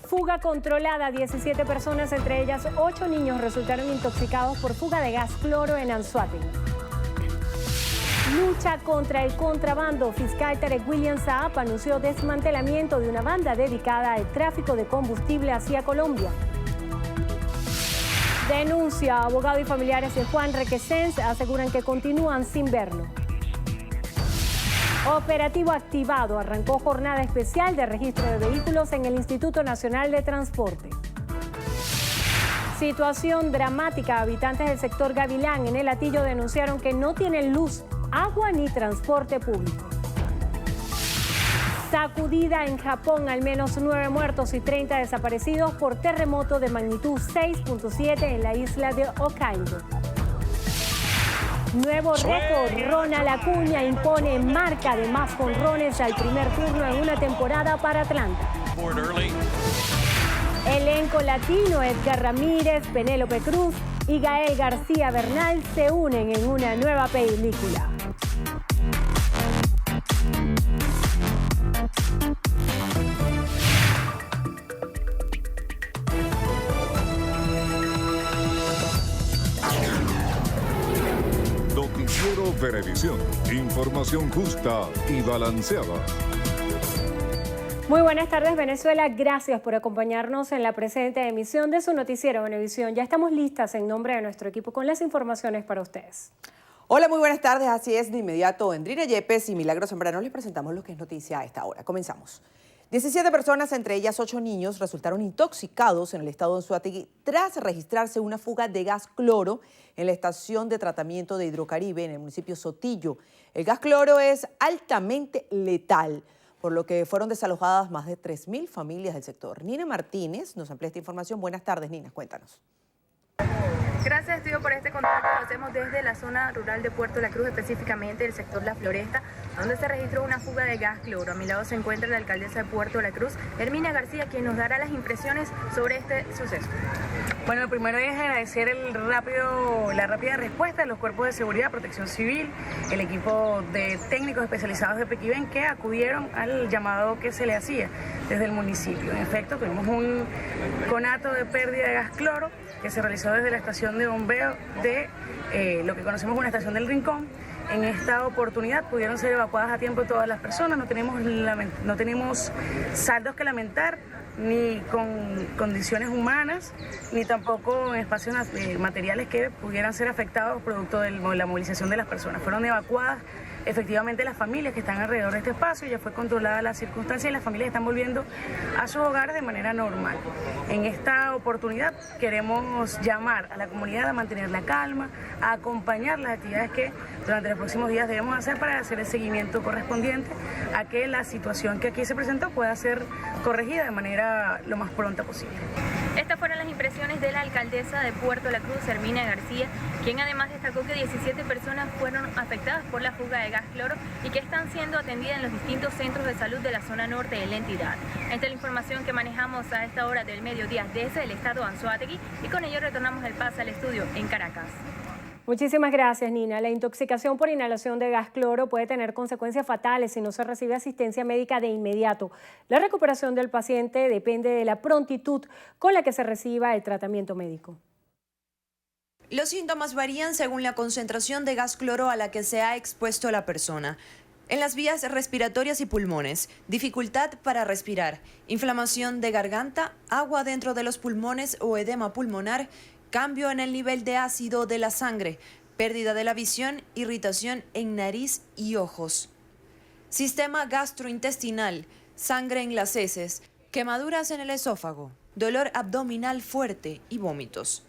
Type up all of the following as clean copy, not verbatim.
Fuga controlada, 17 personas, entre ellas 8 niños, resultaron intoxicados por fuga de gas cloro en Anzoátegui. Lucha contra el contrabando. Fiscal Tarek William Saab anunció desmantelamiento de una banda dedicada al tráfico de combustible hacia Colombia. Denuncia. Abogado y familiares de Juan Requesens aseguran que continúan sin verlo. Operativo activado. Arrancó jornada especial de registro de vehículos en el Instituto Nacional de Transporte. Situación dramática. Habitantes del sector Gavilán en El Hatillo denunciaron que no tienen luz, agua ni transporte público. Sacudida en Japón, al menos 9 muertos y 30 desaparecidos por terremoto de magnitud 6.7 en la isla de Hokkaido. Nuevo récord, Ronald Acuña impone marca de más jonrones al primer turno en una temporada para Atlanta. Elenco latino, Edgar Ramírez, Penélope Cruz y Gael García Bernal se unen en una nueva película. Noticiero Venevisión. Información justa y balanceada. Muy buenas tardes, Venezuela. Gracias por acompañarnos en la presente emisión de su noticiero Venevisión. Ya estamos listas en nombre de nuestro equipo con las informaciones para ustedes. Hola, muy buenas tardes. Así es, de inmediato, Endrina Yepes y Milagros Zambrano les presentamos lo que es noticia a esta hora. Comenzamos. 17 personas, entre ellas 8 niños, resultaron intoxicados en el estado de Anzoátegui tras registrarse una fuga de gas cloro en la estación de tratamiento de Hidrocaribe en el municipio Sotillo. El gas cloro es altamente letal, por lo que fueron desalojadas más de 3.000 familias del sector. Nina Martínez nos amplía esta información. Buenas tardes, Nina, cuéntanos. Gracias, Tío, por este contacto. Lo hacemos desde la zona rural de Puerto La Cruz, específicamente el sector La Floresta, donde se registró una fuga de gas cloro. A mi lado se encuentra la alcaldesa de Puerto La Cruz, Herminia García, quien nos dará las impresiones sobre este suceso. Bueno, lo primero es agradecer la rápida respuesta de los cuerpos de seguridad, protección civil, el equipo de técnicos especializados de Pequiven que acudieron al llamado que se le hacía desde el municipio. En efecto, tuvimos un conato de pérdida de gas cloro que se realizó desde la estación de bombeo de lo que conocemos como una estación del Rincón. En esta oportunidad pudieron ser evacuadas a tiempo todas las personas, no tenemos saldos que lamentar, ni con condiciones humanas, ni tampoco en espacios materiales que pudieran ser afectados producto de la movilización de las personas. Fueron evacuadas efectivamente las familias que están alrededor de este espacio, ya fue controlada la circunstancia y las familias están volviendo a sus hogares de manera normal. En esta oportunidad queremos llamar a la comunidad a mantener la calma, a acompañar las actividades que durante los próximos días debemos hacer para hacer el seguimiento correspondiente a que la situación que aquí se presentó pueda ser corregida de manera lo más pronta posible. Estas fueron las impresiones de la alcaldesa de Puerto La Cruz, Herminia García, quien además destacó que 17 personas fueron afectadas por la fuga de gas cloro y que están siendo atendidas en los distintos centros de salud de la zona norte de la entidad. Esta es la información que manejamos a esta hora del mediodía desde el estado de Anzoátegui y con ello retornamos el pase al estudio en Caracas. Muchísimas gracias, Nina. La intoxicación por inhalación de gas cloro puede tener consecuencias fatales si no se recibe asistencia médica de inmediato. La recuperación del paciente depende de la prontitud con la que se reciba el tratamiento médico. Los síntomas varían según la concentración de gas cloro a la que se ha expuesto la persona. En las vías respiratorias y pulmones, dificultad para respirar, inflamación de garganta, agua dentro de los pulmones o edema pulmonar, cambio en el nivel de ácido de la sangre, pérdida de la visión, irritación en nariz y ojos. Sistema gastrointestinal, sangre en las heces, quemaduras en el esófago, dolor abdominal fuerte y vómitos.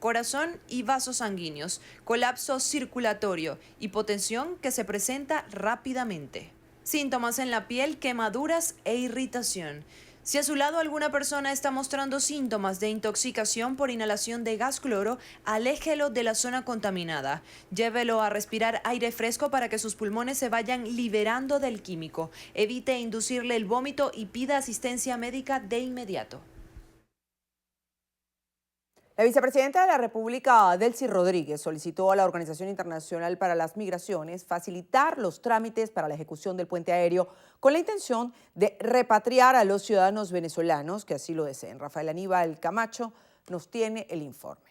Corazón y vasos sanguíneos, colapso circulatorio, hipotensión que se presenta rápidamente. Síntomas en la piel, quemaduras e irritación. Si a su lado alguna persona está mostrando síntomas de intoxicación por inhalación de gas cloro, aléjelo de la zona contaminada. Llévelo a respirar aire fresco para que sus pulmones se vayan liberando del químico. Evite inducirle el vómito y pida asistencia médica de inmediato. La vicepresidenta de la República, Delcy Rodríguez, solicitó a la Organización Internacional para las Migraciones facilitar los trámites para la ejecución del puente aéreo con la intención de repatriar a los ciudadanos venezolanos que así lo deseen. Rafael Aníbal Camacho nos tiene el informe.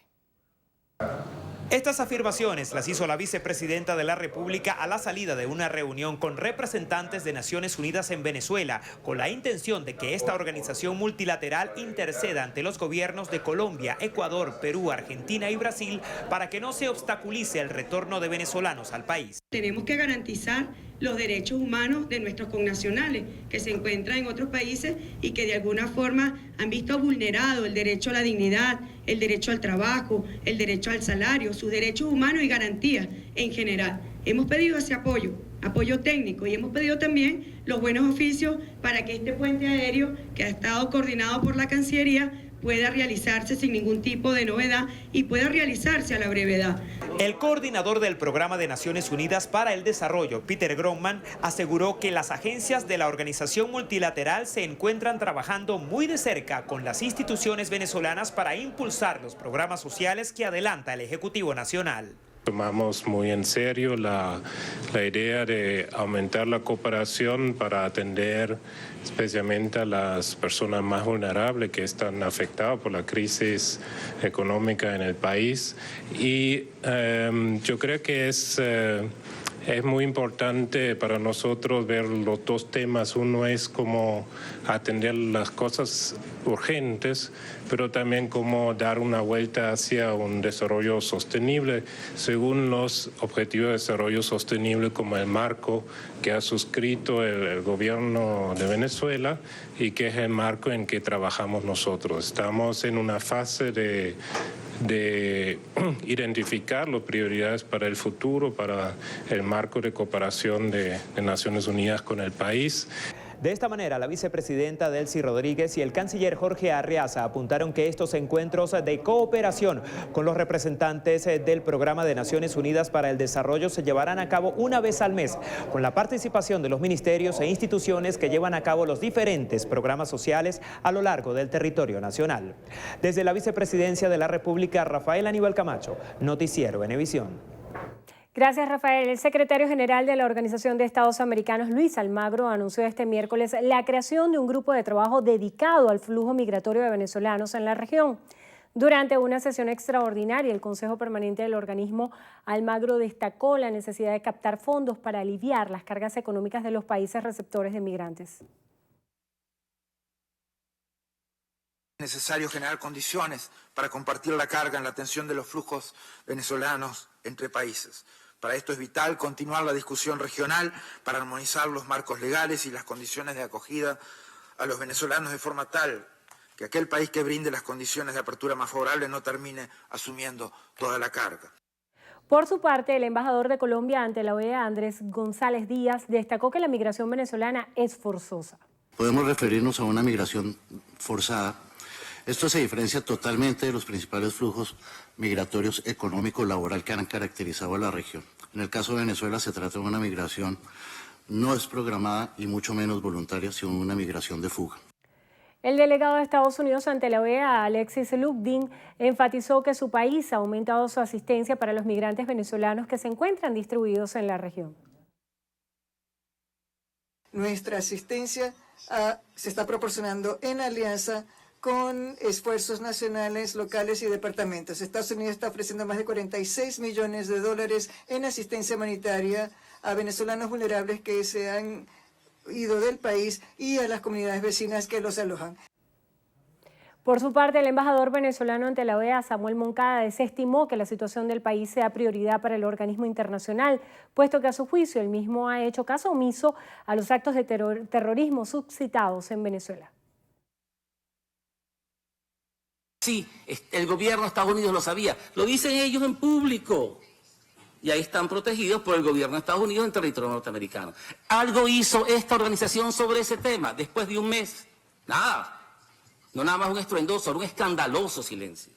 Estas afirmaciones las hizo la vicepresidenta de la República a la salida de una reunión con representantes de Naciones Unidas en Venezuela, con la intención de que esta organización multilateral interceda ante los gobiernos de Colombia, Ecuador, Perú, Argentina y Brasil para que no se obstaculice el retorno de venezolanos al país. Tenemos que garantizar los derechos humanos de nuestros connacionales que se encuentran en otros países y que de alguna forma han visto vulnerado el derecho a la dignidad, el derecho al trabajo, el derecho al salario, sus derechos humanos y garantías en general. Hemos pedido ese apoyo técnico, y hemos pedido también los buenos oficios para que este puente aéreo, que ha estado coordinado por la Cancillería, pueda realizarse sin ningún tipo de novedad y pueda realizarse a la brevedad. El coordinador del Programa de Naciones Unidas para el Desarrollo, Peter Gromman, aseguró que las agencias de la organización multilateral se encuentran trabajando muy de cerca con las instituciones venezolanas para impulsar los programas sociales que adelanta el Ejecutivo Nacional. Tomamos muy en serio la idea de aumentar la cooperación para atender especialmente a las personas más vulnerables que están afectadas por la crisis económica en el país. Y yo creo que es muy importante para nosotros ver los dos temas. Uno es cómo atender las cosas urgentes, pero también cómo dar una vuelta hacia un desarrollo sostenible según los objetivos de desarrollo sostenible, como el marco que ha suscrito el gobierno de Venezuela y que es el marco en que trabajamos nosotros. Estamos en una fase de identificar las prioridades para el futuro, para el marco de cooperación de Naciones Unidas con el país. De esta manera, la vicepresidenta Delcy Rodríguez y el canciller Jorge Arreaza apuntaron que estos encuentros de cooperación con los representantes del Programa de Naciones Unidas para el Desarrollo se llevarán a cabo una vez al mes, con la participación de los ministerios e instituciones que llevan a cabo los diferentes programas sociales a lo largo del territorio nacional. Desde la vicepresidencia de la República, Rafael Aníbal Camacho, Noticiero Venevisión. Gracias, Rafael. El secretario general de la Organización de Estados Americanos, Luis Almagro, anunció este miércoles la creación de un grupo de trabajo dedicado al flujo migratorio de venezolanos en la región. Durante una sesión extraordinaria, el Consejo Permanente del organismo, Almagro destacó la necesidad de captar fondos para aliviar las cargas económicas de los países receptores de migrantes. Es necesario generar condiciones para compartir la carga en la atención de los flujos venezolanos entre países. Para esto es vital continuar la discusión regional para armonizar los marcos legales y las condiciones de acogida a los venezolanos de forma tal que aquel país que brinde las condiciones de apertura más favorables no termine asumiendo toda la carga. Por su parte, el embajador de Colombia ante la OEA, Andrés González Díaz, destacó que la migración venezolana es forzosa. Podemos referirnos a una migración forzada. Esto se diferencia totalmente de los principales flujos migratorios económico-laboral que han caracterizado a la región. En el caso de Venezuela se trata de una migración no es programada y mucho menos voluntaria, sino una migración de fuga. El delegado de Estados Unidos ante la OEA, Alexis Lugdin, enfatizó que su país ha aumentado su asistencia para los migrantes venezolanos que se encuentran distribuidos en la región. Nuestra asistencia se está proporcionando en alianza con esfuerzos nacionales, locales y departamentos. Estados Unidos está ofreciendo más de $46 millones en asistencia humanitaria a venezolanos vulnerables que se han ido del país y a las comunidades vecinas que los alojan. Por su parte, el embajador venezolano ante la OEA, Samuel Moncada, desestimó que la situación del país sea prioridad para el organismo internacional, puesto que a su juicio el mismo ha hecho caso omiso a los actos de terrorismo suscitados en Venezuela. Sí, el gobierno de Estados Unidos lo sabía, lo dicen ellos en público y ahí están protegidos por el gobierno de Estados Unidos en territorio norteamericano. ¿Algo hizo esta organización sobre ese tema después de un mes? Nada, no nada más un estruendoso, un escandaloso silencio.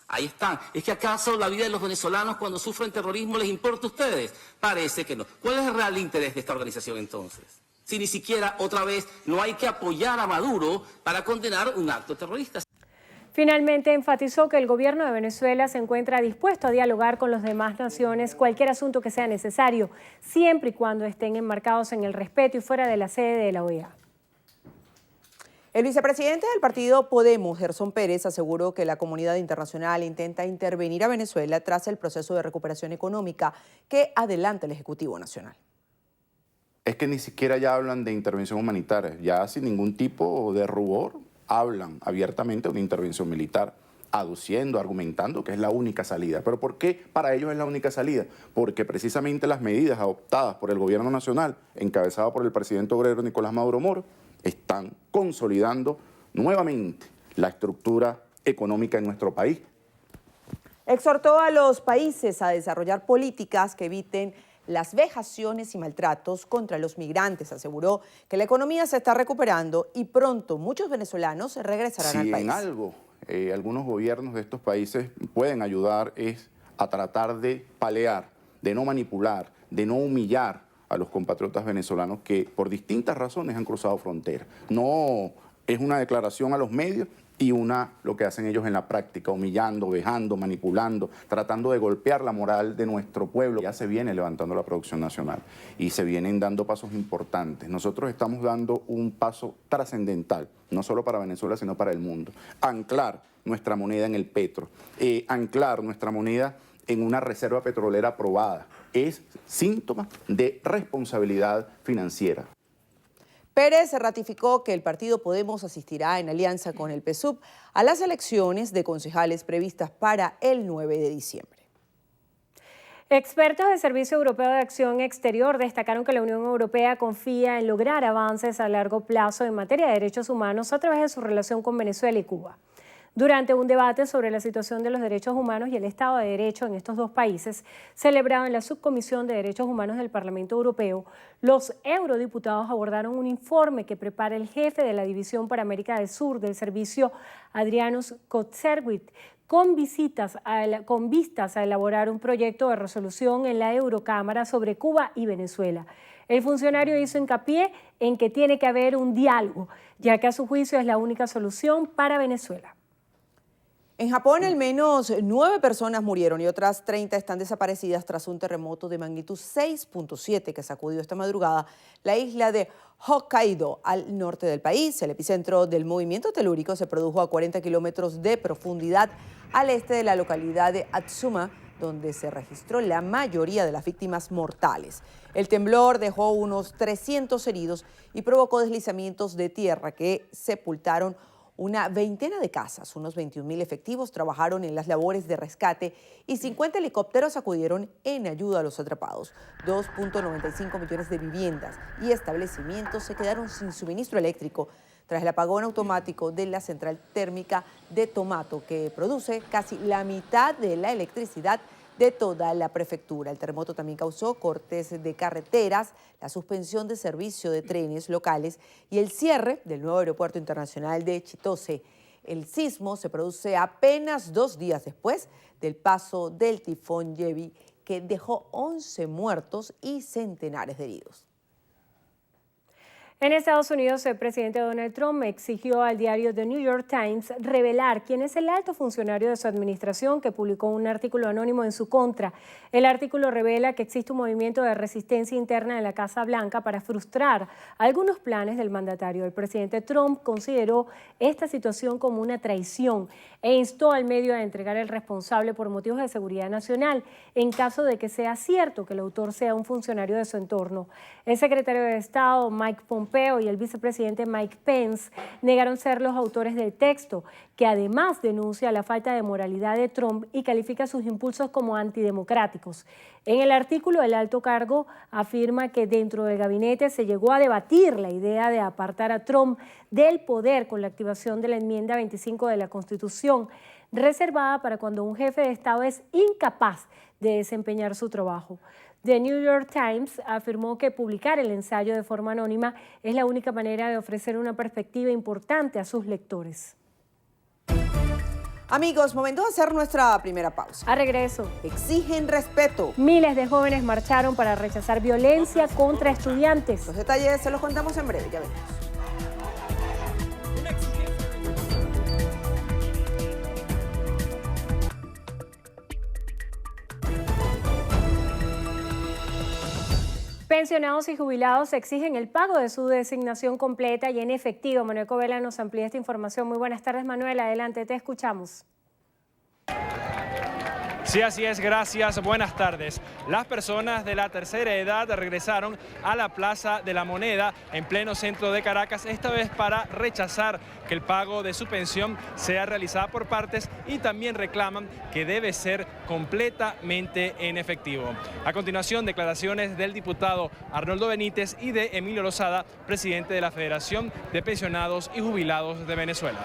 Ahí están. ¿Es que acaso la vida de los venezolanos cuando sufren terrorismo les importa a ustedes? Parece que no. ¿Cuál es el real interés de esta organización entonces? Si ni siquiera, otra vez, no hay que apoyar a Maduro para condenar un acto terrorista. Finalmente enfatizó que el gobierno de Venezuela se encuentra dispuesto a dialogar con las demás naciones cualquier asunto que sea necesario, siempre y cuando estén enmarcados en el respeto y fuera de la sede de la OEA. El vicepresidente del partido Podemos, Gerson Pérez, aseguró que la comunidad internacional intenta intervenir a Venezuela tras el proceso de recuperación económica que adelanta el Ejecutivo Nacional. Es que ni siquiera ya hablan de intervención humanitaria, ya sin ningún tipo de rubor hablan abiertamente de una intervención militar, aduciendo, argumentando que es la única salida. ¿Pero por qué para ellos es la única salida? Porque precisamente las medidas adoptadas por el gobierno nacional, encabezado por el presidente obrero Nicolás Maduro Moro, están consolidando nuevamente la estructura económica en nuestro país. Exhortó a los países a desarrollar políticas que eviten las vejaciones y maltratos contra los migrantes. Aseguró que la economía se está recuperando y pronto muchos venezolanos regresarán al país. Si en algo algunos gobiernos de estos países pueden ayudar es a tratar de palear, de no manipular, de no humillar a los compatriotas venezolanos que por distintas razones han cruzado fronteras. No es una declaración a los medios y lo que hacen ellos en la práctica, humillando, vejando, manipulando, tratando de golpear la moral de nuestro pueblo. Ya se viene levantando la producción nacional y se vienen dando pasos importantes. Nosotros estamos dando un paso trascendental, no solo para Venezuela, sino para el mundo. Anclar nuestra moneda en el petro, anclar nuestra moneda en una reserva petrolera aprobada, es síntoma de responsabilidad financiera. Pérez ratificó que el partido Podemos asistirá en alianza con el PSUV a las elecciones de concejales previstas para el 9 de diciembre. Expertos del Servicio Europeo de Acción Exterior destacaron que la Unión Europea confía en lograr avances a largo plazo en materia de derechos humanos a través de su relación con Venezuela y Cuba. Durante un debate sobre la situación de los derechos humanos y el Estado de Derecho en estos dos países, celebrado en la Subcomisión de Derechos Humanos del Parlamento Europeo, los eurodiputados abordaron un informe que prepara el jefe de la División para América del Sur del Servicio, Adrianus Kotserwit, con vistas a elaborar un proyecto de resolución en la Eurocámara sobre Cuba y Venezuela. El funcionario hizo hincapié en que tiene que haber un diálogo, ya que a su juicio es la única solución para Venezuela. En Japón, al menos 9 personas murieron y otras 30 están desaparecidas tras un terremoto de magnitud 6.7 que sacudió esta madrugada la isla de Hokkaido, al norte del país. El epicentro del movimiento telúrico se produjo a 40 kilómetros de profundidad al este de la localidad de Atsuma, donde se registró la mayoría de las víctimas mortales. El temblor dejó unos 300 heridos y provocó deslizamientos de tierra que sepultaron una veintena de casas. Unos 21.000 efectivos trabajaron en las labores de rescate y 50 helicópteros acudieron en ayuda a los atrapados. 2.95 millones de viviendas y establecimientos se quedaron sin suministro eléctrico tras el apagón automático de la central térmica de Tomato, que produce casi la mitad de la electricidad de toda la prefectura. El terremoto también causó cortes de carreteras, la suspensión de servicio de trenes locales y el cierre del nuevo aeropuerto internacional de Chitose. El sismo se produce apenas 2 días después del paso del tifón Jebi, que dejó 11 muertos y centenares de heridos. En Estados Unidos, el presidente Donald Trump exigió al diario The New York Times revelar quién es el alto funcionario de su administración que publicó un artículo anónimo en su contra. El artículo revela que existe un movimiento de resistencia interna en la Casa Blanca para frustrar algunos planes del mandatario. El presidente Trump consideró esta situación como una traición e instó al medio a entregar el responsable por motivos de seguridad nacional en caso de que sea cierto que el autor sea un funcionario de su entorno. El secretario de Estado, Mike Pompeo, y el vicepresidente Mike Pence negaron ser los autores del texto, que además denuncia la falta de moralidad de Trump y califica sus impulsos como antidemocráticos. En el artículo, el alto cargo afirma que dentro del gabinete se llegó a debatir la idea de apartar a Trump del poder con la activación de la enmienda 25 de la Constitución, reservada para cuando un jefe de Estado es incapaz de desempeñar su trabajo. The New York Times afirmó que publicar el ensayo de forma anónima es la única manera de ofrecer una perspectiva importante a sus lectores. Amigos, momento de hacer nuestra primera pausa. A regreso. Exigen respeto. Miles de jóvenes marcharon para rechazar violencia contra estudiantes. Los detalles se los contamos en breve, ya venimos. Pensionados y jubilados exigen el pago de su designación completa y en efectivo. Manuel Covela nos amplía esta información. Muy buenas tardes, Manuel. Adelante, te escuchamos. Sí, así es, gracias. Buenas tardes. Las personas de la tercera edad regresaron a la Plaza de la Moneda en pleno centro de Caracas, esta vez para rechazar que el pago de su pensión sea realizada por partes y también reclaman que debe ser completamente en efectivo. A continuación, declaraciones del diputado Arnoldo Benítez y de Emilio Lozada, presidente de la Federación de Pensionados y Jubilados de Venezuela.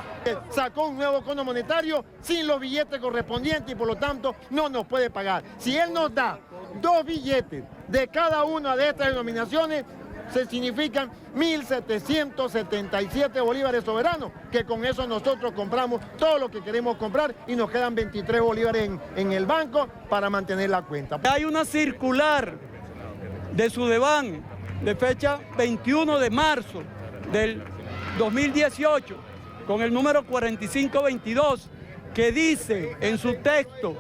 Sacó un nuevo cono monetario sin los billetes correspondientes y por lo tanto no nos puede pagar. Si él nos da 2 billetes de cada una de estas denominaciones, se significan 1.777 bolívares soberanos, que con eso nosotros compramos todo lo que queremos comprar y nos quedan 23 bolívares en el banco para mantener la cuenta. Hay una circular de Sudeban de fecha 21 de marzo del 2018 con el número 4522 que dice en su texto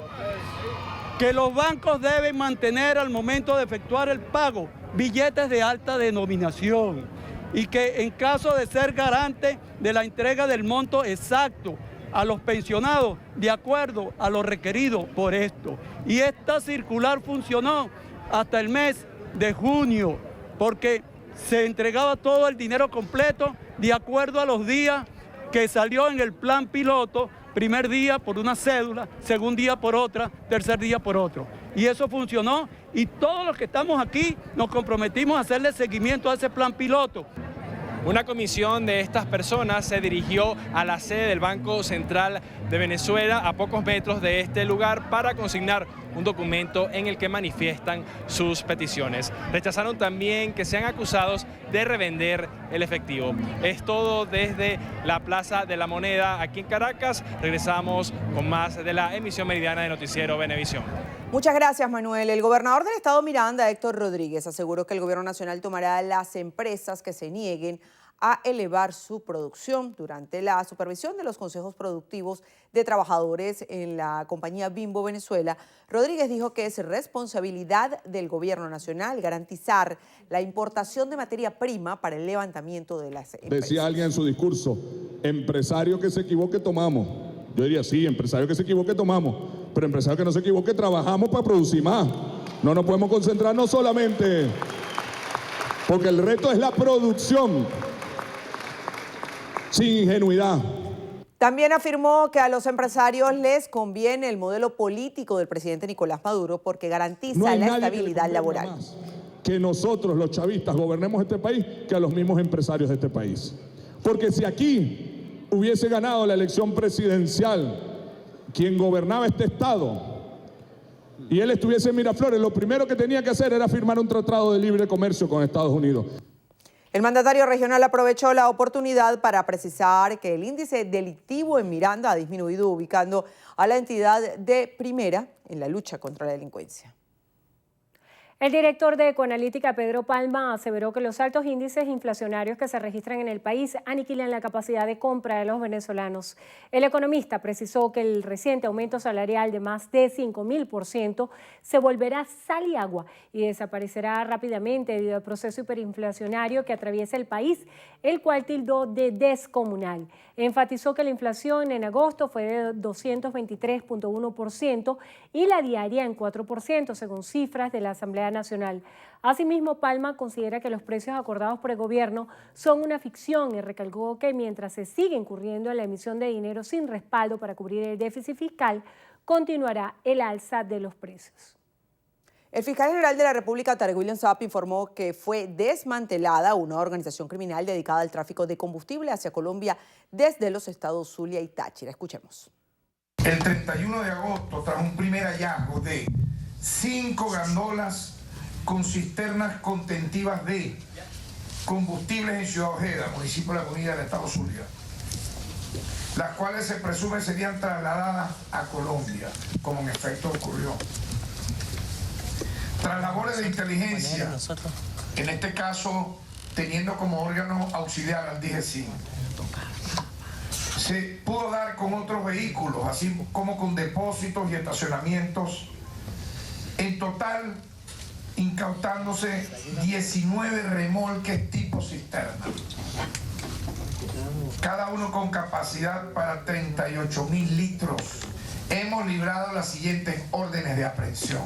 que los bancos deben mantener al momento de efectuar el pago billetes de alta denominación y que en caso de ser garante de la entrega del monto exacto a los pensionados de acuerdo a lo requerido por esto. Y esta circular funcionó hasta el mes de junio porque se entregaba todo el dinero completo de acuerdo a los días que salió en el plan piloto. Primer día por una cédula, segundo día por otra, tercer día por otro. Y eso funcionó y todos los que estamos aquí nos comprometimos a hacerle seguimiento a ese plan piloto. Una comisión de estas personas se dirigió a la sede del Banco Central de Venezuela a pocos metros de este lugar para consignar un documento en el que manifiestan sus peticiones. Rechazaron también que sean acusados de revender el efectivo. Es todo desde la Plaza de la Moneda aquí en Caracas. Regresamos con más de la emisión meridiana de Noticiero Venevisión. Muchas gracias, Manuel. El gobernador del estado Miranda, Héctor Rodríguez, aseguró que el gobierno nacional tomará a las empresas que se nieguen a elevar su producción durante la supervisión de los consejos productivos de trabajadores en la compañía Bimbo Venezuela. Rodríguez dijo que es responsabilidad del gobierno nacional garantizar la importación de materia prima para el levantamiento de las empresas. Decía alguien en su discurso, empresario que se equivoque tomamos. Yo diría, sí, empresario que se equivoque tomamos, pero empresario que no se equivoque trabajamos para producir más. No nos podemos concentrarnos solamente, porque el reto es la producción. Sin ingenuidad. También afirmó que a los empresarios les conviene el modelo político del presidente Nicolás Maduro porque garantiza la estabilidad laboral. Más que nosotros los chavistas gobernemos este país que a los mismos empresarios de este país. Porque si aquí hubiese ganado la elección presidencial quien gobernaba este estado y él estuviese en Miraflores, lo primero que tenía que hacer era firmar un tratado de libre comercio con Estados Unidos. El mandatario regional aprovechó la oportunidad para precisar que el índice delictivo en Miranda ha disminuido, ubicando a la entidad de primera en la lucha contra la delincuencia. El director de Ecoanalítica, Pedro Palma, aseveró que los altos índices inflacionarios que se registran en el país aniquilan la capacidad de compra de los venezolanos. El economista precisó que el reciente aumento salarial de más de 5.000% se volverá sal y agua y desaparecerá rápidamente debido al proceso hiperinflacionario que atraviesa el país, el cual tildó de descomunal. Enfatizó que la inflación en agosto fue de 223.1% y la diaria en 4%, según cifras de la Asamblea Nacional. Asimismo, Palma considera que los precios acordados por el gobierno son una ficción y recalcó que mientras se sigue incurriendo en la emisión de dinero sin respaldo para cubrir el déficit fiscal, continuará el alza de los precios. El fiscal general de la República, Tarek William Saab, informó que fue desmantelada una organización criminal dedicada al tráfico de combustible hacia Colombia desde los estados Zulia y Táchira. Escuchemos. El 31 de agosto, tras un primer hallazgo de 5 gandolas con cisternas contentivas de combustibles en Ciudad Ojeda, municipio de La Bonita del estado Zulia, las cuales se presume serían trasladadas a Colombia, como en efecto ocurrió. Tras labores de inteligencia, en este caso teniendo como órgano auxiliar al DGCIN, se pudo dar con otros vehículos, así como con depósitos y estacionamientos. En total incautándose 19 remolques tipo cisterna, cada uno con capacidad para 38.000 litros. Hemos librado las siguientes órdenes de aprehensión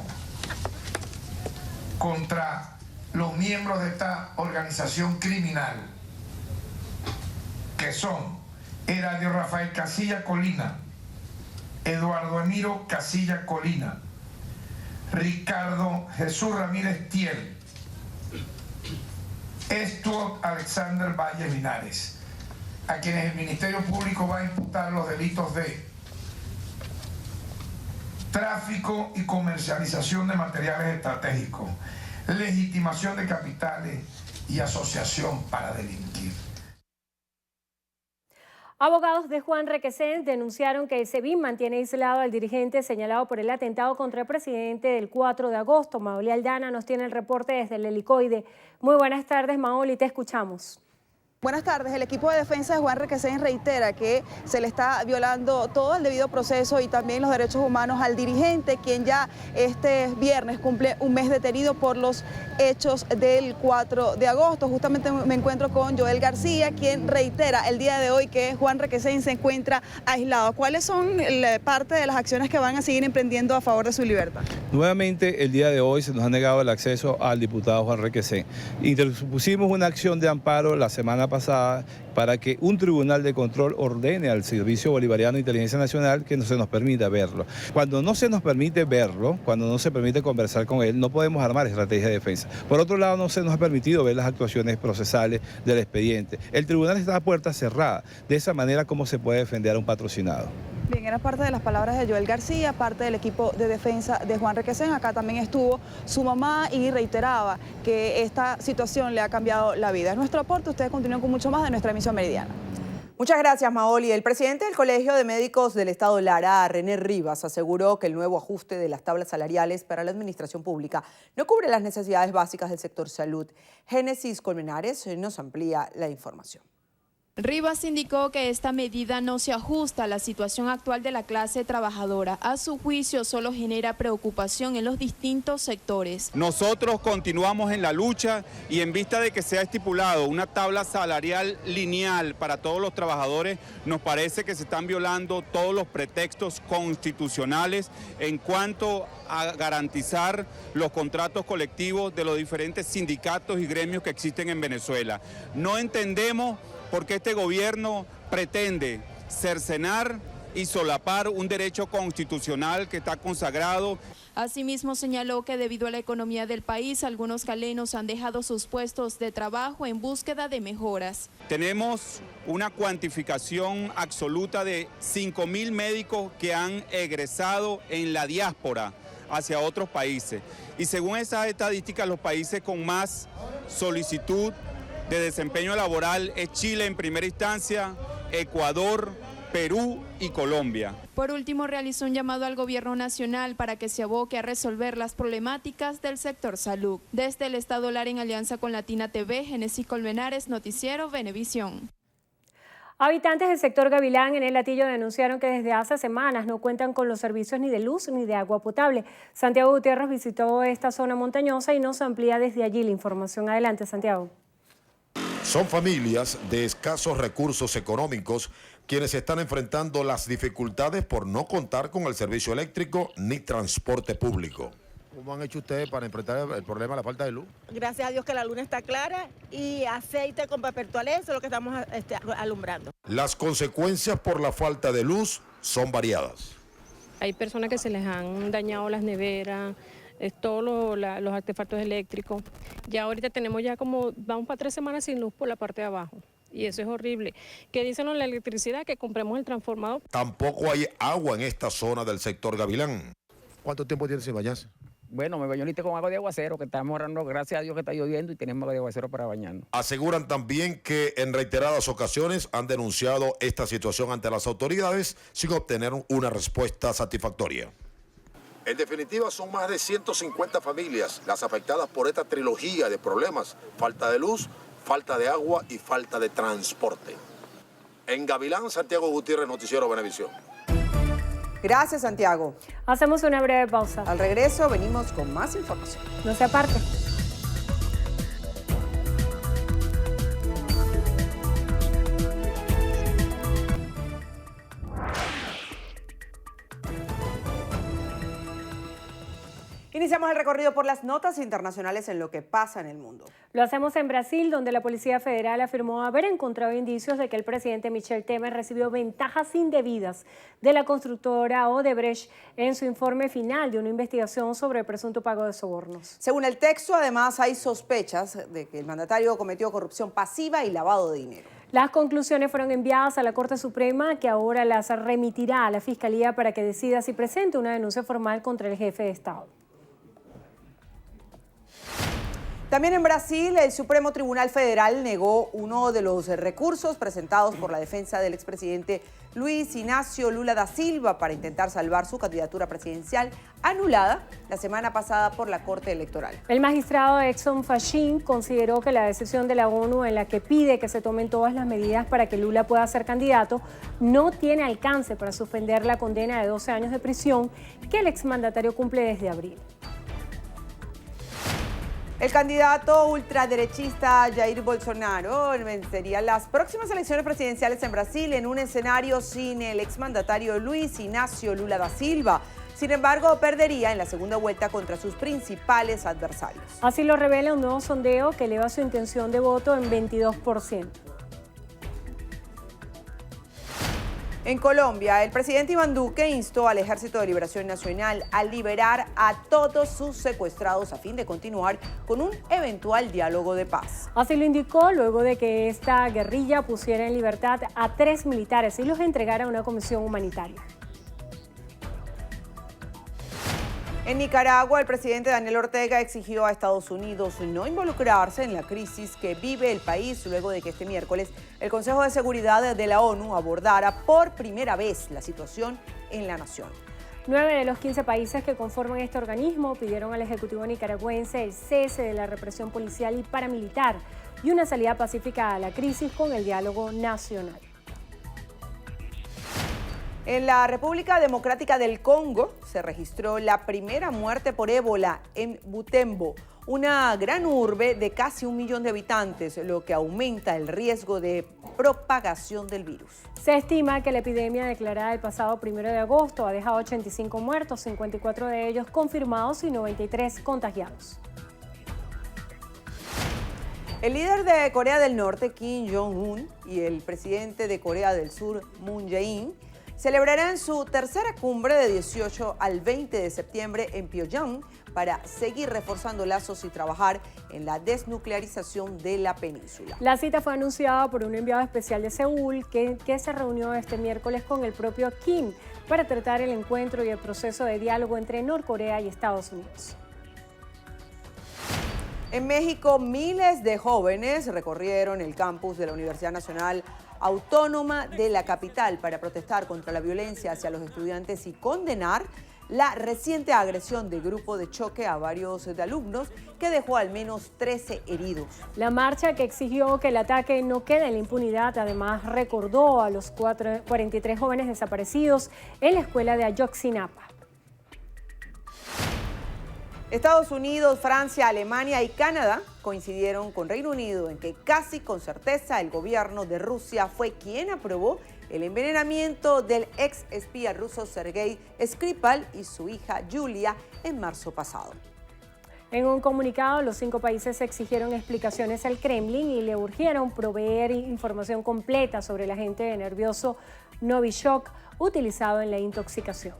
contra los miembros de esta organización criminal, que son Heradio Rafael Casilla Colina, Eduardo Emiro Casilla Colina, Ricardo Jesús Ramírez Tiel, Stuart Alexander Valle Linares, a quienes el Ministerio Público va a imputar los delitos de tráfico y comercialización de materiales estratégicos, legitimación de capitales y asociación para delinquir. Abogados de Juan Requesens denunciaron que el SEBIN mantiene aislado al dirigente señalado por el atentado contra el presidente del 4 de agosto. Maoli Aldana nos tiene el reporte desde el helicoide. Muy buenas tardes, Maoli, te escuchamos. Buenas tardes. El equipo de defensa de Juan Requesens reitera que se le está violando todo el debido proceso y también los derechos humanos al dirigente, quien ya este viernes cumple un mes detenido por los hechos del 4 de agosto. Justamente me encuentro con Joel García, quien reitera el día de hoy que Juan Requesens se encuentra aislado. ¿Cuáles son parte de las acciones que van a seguir emprendiendo a favor de su libertad? Nuevamente, el día de hoy se nos ha negado el acceso al diputado Juan Requesens. Interpusimos una acción de amparo la semana pasada para que un tribunal de control ordene al Servicio Bolivariano de Inteligencia Nacional que no se nos permita verlo. Cuando no se nos permite verlo, cuando no se permite conversar con él, no podemos armar estrategia de defensa. Por otro lado, no se nos ha permitido ver las actuaciones procesales del expediente. El tribunal está a puerta cerrada. De esa manera, ¿cómo se puede defender a un patrocinado? Bien, era parte de las palabras de Joel García, parte del equipo de defensa de Juan Requesens. Acá también estuvo su mamá y reiteraba que esta situación le ha cambiado la vida. Es nuestro aporte. Ustedes continúen con mucho más de nuestra emisión meridiana. Muchas gracias, Maoli. El presidente del Colegio de Médicos del Estado Lara, René Rivas, aseguró que el nuevo ajuste de las tablas salariales para la administración pública no cubre las necesidades básicas del sector salud. Génesis Colmenares nos amplía la información. Rivas indicó que esta medida no se ajusta a la situación actual de la clase trabajadora. A su juicio, solo genera preocupación en los distintos sectores. Nosotros continuamos en la lucha y en vista de que se ha estipulado una tabla salarial lineal para todos los trabajadores, nos parece que se están violando todos los pretextos constitucionales en cuanto a garantizar los contratos colectivos de los diferentes sindicatos y gremios que existen en Venezuela. No entendemos porque este gobierno pretende cercenar y solapar un derecho constitucional que está consagrado. Asimismo, señaló que debido a la economía del país, algunos caleños han dejado sus puestos de trabajo en búsqueda de mejoras. Tenemos una cuantificación absoluta de 5.000 médicos que han egresado en la diáspora hacia otros países. Y según esas estadísticas, los países con más solicitud de desempeño laboral es Chile en primera instancia, Ecuador, Perú y Colombia. Por último, realizó un llamado al gobierno nacional para que se aboque a resolver las problemáticas del sector salud. Desde el Estado Lara, en alianza con Latina TV, Génesis Colmenares, Noticiero Venevisión. Habitantes del sector Gavilán en el Hatillo denunciaron que desde hace semanas no cuentan con los servicios ni de luz ni de agua potable. Santiago Gutiérrez visitó esta zona montañosa y nos amplía desde allí la información. Adelante, Santiago. Son familias de escasos recursos económicos quienes están enfrentando las dificultades por no contar con el servicio eléctrico ni transporte público. ¿Cómo han hecho ustedes para enfrentar el problema de la falta de luz? Gracias a Dios que la luna está clara y aceite con papel toalé, eso es lo que estamos alumbrando. Las consecuencias por la falta de luz son variadas. Hay personas que se les han dañado las neveras, todos los artefactos eléctricos. Ya ahorita tenemos vamos para 3 semanas sin luz por la parte de abajo. Y eso es horrible. ¿Qué dicen la electricidad? Que compremos el transformador. Tampoco hay agua en esta zona del sector Gavilán. ¿Cuánto tiempo tiene sin bañarse? Bueno, me baño ahorita con agua de aguacero, que estamos ahorrando, gracias a Dios que está lloviendo y tenemos agua de aguacero para bañarnos. Aseguran también que en reiteradas ocasiones han denunciado esta situación ante las autoridades sin obtener una respuesta satisfactoria. En definitiva, son más de 150 familias las afectadas por esta trilogía de problemas: falta de luz, falta de agua y falta de transporte. En Gavilán, Santiago Gutiérrez, Noticiero Venevisión. Gracias, Santiago. Hacemos una breve pausa. Al regreso venimos con más información. No se aparte. Iniciamos el recorrido por las notas internacionales en lo que pasa en el mundo. Lo hacemos en Brasil, donde la Policía Federal afirmó haber encontrado indicios de que el presidente Michel Temer recibió ventajas indebidas de la constructora Odebrecht en su informe final de una investigación sobre el presunto pago de sobornos. Según el texto, además, hay sospechas de que el mandatario cometió corrupción pasiva y lavado de dinero. Las conclusiones fueron enviadas a la Corte Suprema, que ahora las remitirá a la Fiscalía para que decida si presente una denuncia formal contra el jefe de Estado. También en Brasil, el Supremo Tribunal Federal negó uno de los recursos presentados por la defensa del expresidente Luiz Inácio Lula da Silva para intentar salvar su candidatura presidencial, anulada la semana pasada por la Corte Electoral. El magistrado Edson Fachin consideró que la decisión de la ONU en la que pide que se tomen todas las medidas para que Lula pueda ser candidato no tiene alcance para suspender la condena de 12 años de prisión que el exmandatario cumple desde abril. El candidato ultraderechista Jair Bolsonaro vencería las próximas elecciones presidenciales en Brasil en un escenario sin el exmandatario Luiz Inácio Lula da Silva. Sin embargo, perdería en la segunda vuelta contra sus principales adversarios. Así lo revela un nuevo sondeo que eleva su intención de voto en 22%. En Colombia, el presidente Iván Duque instó al Ejército de Liberación Nacional a liberar a todos sus secuestrados a fin de continuar con un eventual diálogo de paz. Así lo indicó luego de que esta guerrilla pusiera en libertad a 3 militares y los entregara a una comisión humanitaria. En Nicaragua, el presidente Daniel Ortega exigió a Estados Unidos no involucrarse en la crisis que vive el país luego de que este miércoles el Consejo de Seguridad de la ONU abordara por primera vez la situación en la nación. 9 de los 15 países que conforman este organismo pidieron al Ejecutivo nicaragüense el cese de la represión policial y paramilitar y una salida pacífica a la crisis con el diálogo nacional. En la República Democrática del Congo se registró la primera muerte por ébola en Butembo, una gran urbe de casi 1 millón de habitantes, lo que aumenta el riesgo de propagación del virus. Se estima que la epidemia declarada el pasado 1 de agosto ha dejado 85 muertos, 54 de ellos confirmados y 93 contagiados. El líder de Corea del Norte, Kim Jong-un, y el presidente de Corea del Sur, Moon Jae-in, celebrarán su tercera cumbre de 18 al 20 de septiembre en Pyongyang para seguir reforzando lazos y trabajar en la desnuclearización de la península. La cita fue anunciada por un enviado especial de Seúl que se reunió este miércoles con el propio Kim para tratar el encuentro y el proceso de diálogo entre Norcorea y Estados Unidos. En México, miles de jóvenes recorrieron el campus de la Universidad Nacional Autónoma de la capital para protestar contra la violencia hacia los estudiantes y condenar la reciente agresión de grupo de choque a varios de alumnos que dejó al menos 13 heridos. La marcha, que exigió que el ataque no quede en la impunidad, además recordó a los 43 jóvenes desaparecidos en la escuela de Ayotzinapa. Estados Unidos, Francia, Alemania y Canadá coincidieron con Reino Unido en que casi con certeza el gobierno de Rusia fue quien aprobó el envenenamiento del ex espía ruso Sergei Skripal y su hija Yulia en marzo pasado. En un comunicado, los 5 países exigieron explicaciones al Kremlin y le urgieron proveer información completa sobre el agente nervioso Novichok utilizado en la intoxicación.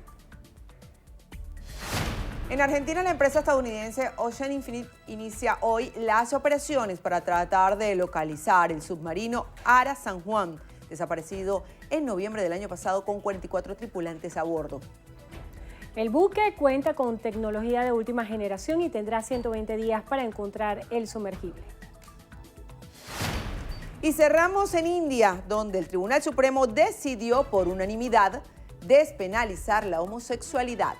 En Argentina, la empresa estadounidense Ocean Infinite inicia hoy las operaciones para tratar de localizar el submarino Ara San Juan, desaparecido en noviembre del año pasado con 44 tripulantes a bordo. El buque cuenta con tecnología de última generación y tendrá 120 días para encontrar el sumergible. Y cerramos en India, donde el Tribunal Supremo decidió por unanimidad despenalizar la homosexualidad.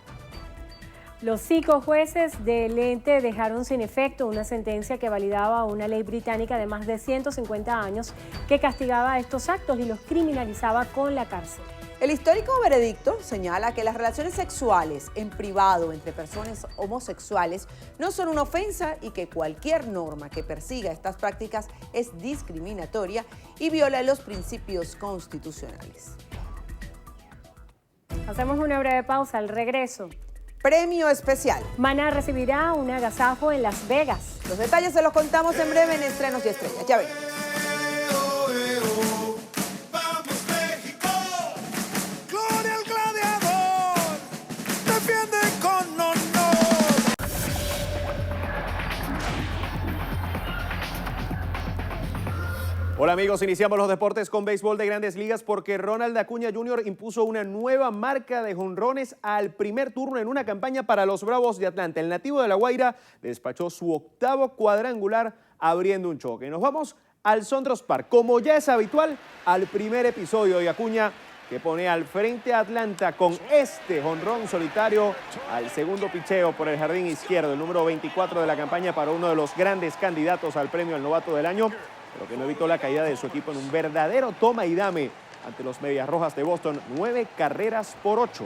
Los 5 jueces del ente dejaron sin efecto una sentencia que validaba una ley británica de más de 150 años que castigaba estos actos y los criminalizaba con la cárcel. El histórico veredicto señala que las relaciones sexuales en privado entre personas homosexuales no son una ofensa y que cualquier norma que persiga estas prácticas es discriminatoria y viola los principios constitucionales. Hacemos una breve pausa. Al regreso, premio especial. Maná recibirá un agasajo en Las Vegas. Los detalles se los contamos en breve en Estrenos y Estrellas. Ya venimos. Hola amigos, iniciamos los deportes con béisbol de Grandes Ligas porque Ronald Acuña Jr. impuso una nueva marca de jonrones al primer turno en una campaña para los Bravos de Atlanta. El nativo de La Guaira despachó su 8º cuadrangular abriendo un choque. Nos vamos al Sondros Park, como ya es habitual, al primer episodio, y Acuña, que pone al frente a Atlanta con este jonrón solitario al segundo picheo por el jardín izquierdo, el número 24 de la campaña para uno de los grandes candidatos al premio al novato del año, pero que no evitó la caída de su equipo en un verdadero toma y dame ante los Medias Rojas de Boston, 9 carreras por 8.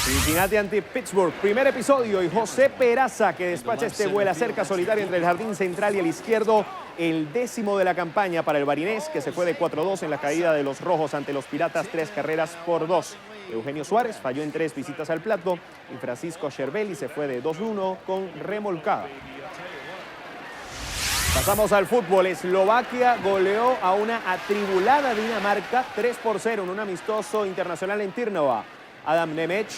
Cincinnati ante Pittsburgh, primer episodio, y José Peraza, que despacha este vuela cerca solitario entre el jardín central y el izquierdo, el 10º de la campaña para el barinés, que se fue de 4-2 en la caída de los Rojos ante los Piratas, 3 carreras por 2. Eugenio Suárez falló en 3 visitas al plato y Francisco Cervelli se fue de 2-1 con remolcada. Pasamos al fútbol. Eslovaquia goleó a una atribulada Dinamarca 3-0 en un amistoso internacional en Trnava. Adam Nemec,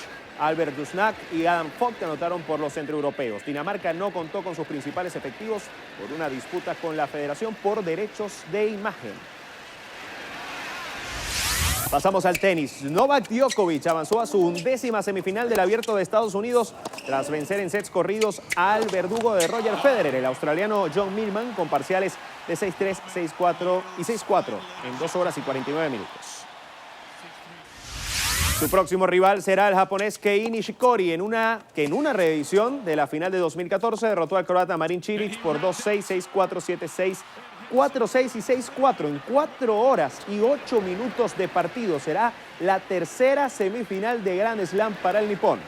Albert Dusnak y Adam Fogg anotaron por los centroeuropeos. Dinamarca no contó con sus principales efectivos por una disputa con la Federación por derechos de imagen. Pasamos al tenis. Novak Djokovic avanzó a su 11ª semifinal del Abierto de Estados Unidos tras vencer en sets corridos al verdugo de Roger Federer, el australiano John Millman, con parciales de 6-3, 6-4 y 6-4 en 2 horas y 49 minutos. Su próximo rival será el japonés Kei Nishikori, que en una reedición de la final de 2014 derrotó al croata Marin Cilic por 2-6, 6-4, 7-6, 4-6 y 6-4 en 4 horas y 8 minutos de partido. Será la tercera semifinal de Grand Slam para el nipón.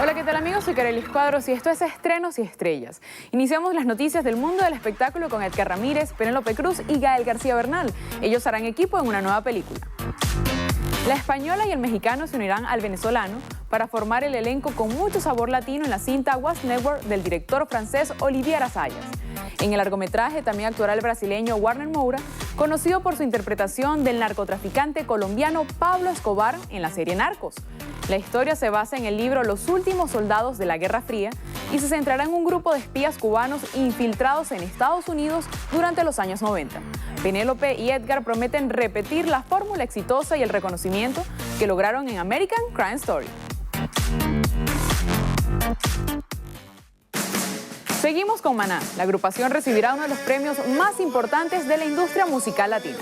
Hola, ¿qué tal amigos? Soy Carelis Cuadros y esto es Estrenos y Estrellas. Iniciamos las noticias del mundo del espectáculo con Edgar Ramírez, Penélope Cruz y Gael García Bernal. Ellos harán equipo en una nueva película. La española y el mexicano se unirán al venezolano para formar el elenco con mucho sabor latino en la cinta Was Network del director francés Olivier Assayas. En el largometraje también actuará el brasileño Warner Moura, conocido por su interpretación del narcotraficante colombiano Pablo Escobar en la serie Narcos. La historia se basa en el libro Los últimos soldados de la Guerra Fría y se centrará en un grupo de espías cubanos infiltrados en Estados Unidos durante los años 90. Penélope y Edgar prometen repetir la fórmula exitosa y el reconocimiento que lograron en American Crime Story. Seguimos con Maná. La agrupación recibirá uno de los premios más importantes de la industria musical latina.